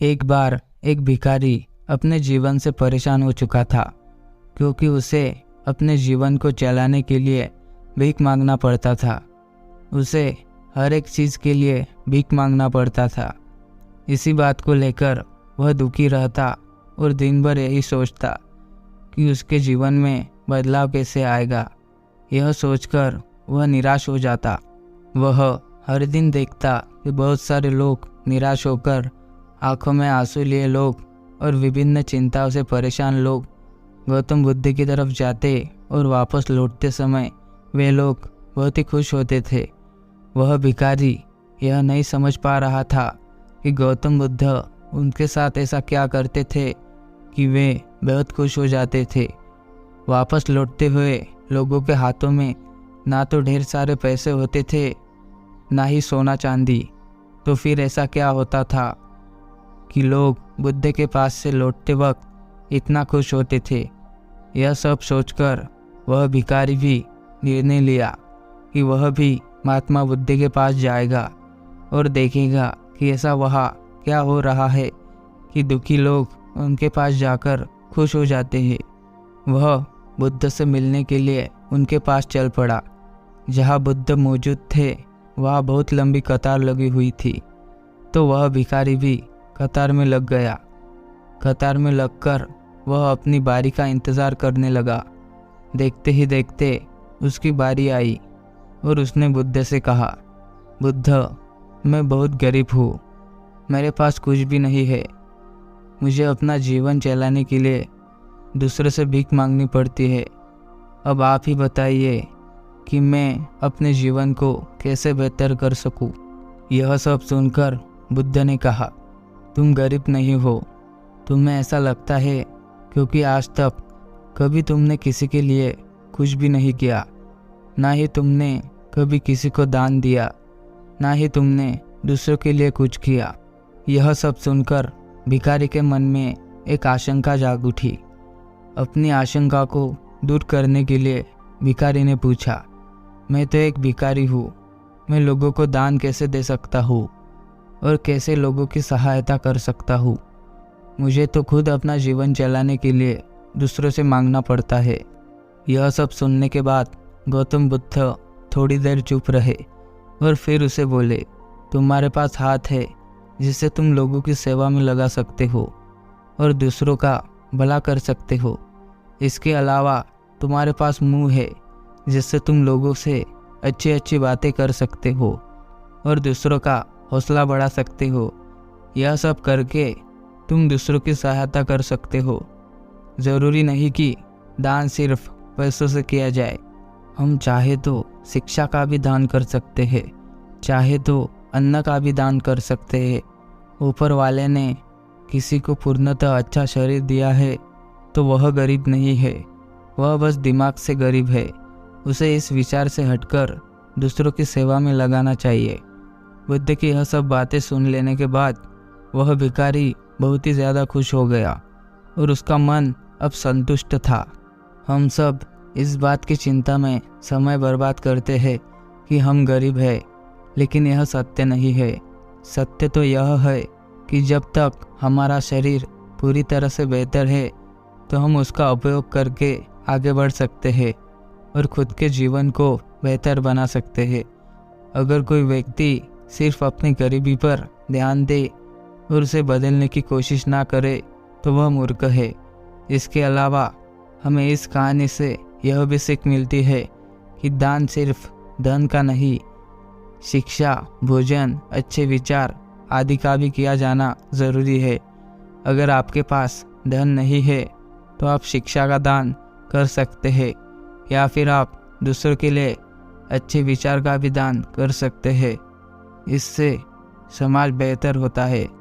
एक बार एक भिखारी अपने जीवन से परेशान हो चुका था, क्योंकि उसे अपने जीवन को चलाने के लिए भीख मांगना पड़ता था। उसे हर एक चीज़ के लिए भीख मांगना पड़ता था। इसी बात को लेकर वह दुखी रहता और दिन भर यही सोचता कि उसके जीवन में बदलाव कैसे आएगा। यह सोचकर वह निराश हो जाता। वह हर दिन देखता कि बहुत सारे लोग निराश होकर आंखों में आंसू लिए लोग और विभिन्न चिंताओं से परेशान लोग गौतम बुद्ध की तरफ जाते और वापस लौटते समय वे लोग बहुत ही खुश होते थे। वह भिखारी यह नहीं समझ पा रहा था कि गौतम बुद्ध उनके साथ ऐसा क्या करते थे कि वे बहुत खुश हो जाते थे। वापस लौटते हुए लोगों के हाथों में ना तो ढेर सारे पैसे होते थे, ना ही सोना चांदी। तो फिर ऐसा क्या होता था कि लोग बुद्ध के पास से लौटते वक्त इतना खुश होते थे। यह सब सोचकर वह भिखारी भी निर्णय लिया कि वह भी महात्मा बुद्ध के पास जाएगा और देखेगा कि ऐसा वहाँ क्या हो रहा है कि दुखी लोग उनके पास जाकर खुश हो जाते हैं। वह बुद्ध से मिलने के लिए उनके पास चल पड़ा। जहाँ बुद्ध मौजूद थे वहाँ बहुत लंबी कतार लगी हुई थी, तो वह भिखारी भी कतार में लग गया। कतार में लगकर वह अपनी बारी का इंतज़ार करने लगा। देखते ही देखते उसकी बारी आई और उसने बुद्ध से कहा, बुद्ध, मैं बहुत गरीब हूँ, मेरे पास कुछ भी नहीं है। मुझे अपना जीवन चलाने के लिए दूसरे से भीख मांगनी पड़ती है। अब आप ही बताइए कि मैं अपने जीवन को कैसे बेहतर कर सकूं। यह सब सुनकर बुद्ध ने कहा, तुम गरीब नहीं हो, तुम्हें ऐसा लगता है क्योंकि आज तक कभी तुमने किसी के लिए कुछ भी नहीं किया, ना ही तुमने कभी किसी को दान दिया, ना ही तुमने दूसरों के लिए कुछ किया। यह सब सुनकर भिखारी के मन में एक आशंका जाग उठी। अपनी आशंका को दूर करने के लिए भिखारी ने पूछा, मैं तो एक भिखारी हूँ, मैं लोगों को दान कैसे दे सकता हूँ और कैसे लोगों की सहायता कर सकता हूँ। मुझे तो खुद अपना जीवन चलाने के लिए दूसरों से मांगना पड़ता है। यह सब सुनने के बाद गौतम बुद्ध थोड़ी देर चुप रहे और फिर उसे बोले, तुम्हारे पास हाथ है जिससे तुम लोगों की सेवा में लगा सकते हो और दूसरों का भला कर सकते हो। इसके अलावा तुम्हारे पास मुंह है जिससे तुम लोगों से अच्छी अच्छी बातें कर सकते हो और दूसरों का हौसला बढ़ा सकते हो। यह सब करके तुम दूसरों की सहायता कर सकते हो। ज़रूरी नहीं कि दान सिर्फ पैसों से किया जाए। हम चाहे तो शिक्षा का भी दान कर सकते हैं, चाहे तो अन्न का भी दान कर सकते हैं। ऊपर वाले ने किसी को पूर्णतः अच्छा शरीर दिया है तो वह गरीब नहीं है, वह बस दिमाग से गरीब है। उसे इस विचार से हटकर दूसरों की सेवा में लगाना चाहिए। बुद्ध की यह सब बातें सुन लेने के बाद वह भिखारी बहुत ही ज़्यादा खुश हो गया और उसका मन अब संतुष्ट था। हम सब इस बात की चिंता में समय बर्बाद करते हैं कि हम गरीब हैं, लेकिन यह सत्य नहीं है। सत्य तो यह है कि जब तक हमारा शरीर पूरी तरह से बेहतर है तो हम उसका उपयोग करके आगे बढ़ सकते हैं और खुद के जीवन को बेहतर बना सकते हैं। अगर कोई व्यक्ति सिर्फ अपनी गरीबी पर ध्यान दे और उसे बदलने की कोशिश ना करे तो वह मूर्ख है। इसके अलावा हमें इस कहानी से यह भी सीख मिलती है कि दान सिर्फ धन का नहीं, शिक्षा, भोजन, अच्छे विचार आदि का भी किया जाना ज़रूरी है। अगर आपके पास धन नहीं है तो आप शिक्षा का दान कर सकते हैं या फिर आप दूसरों के लिए अच्छे विचार का भी दान कर सकते हैं। इससे समाज बेहतर होता है।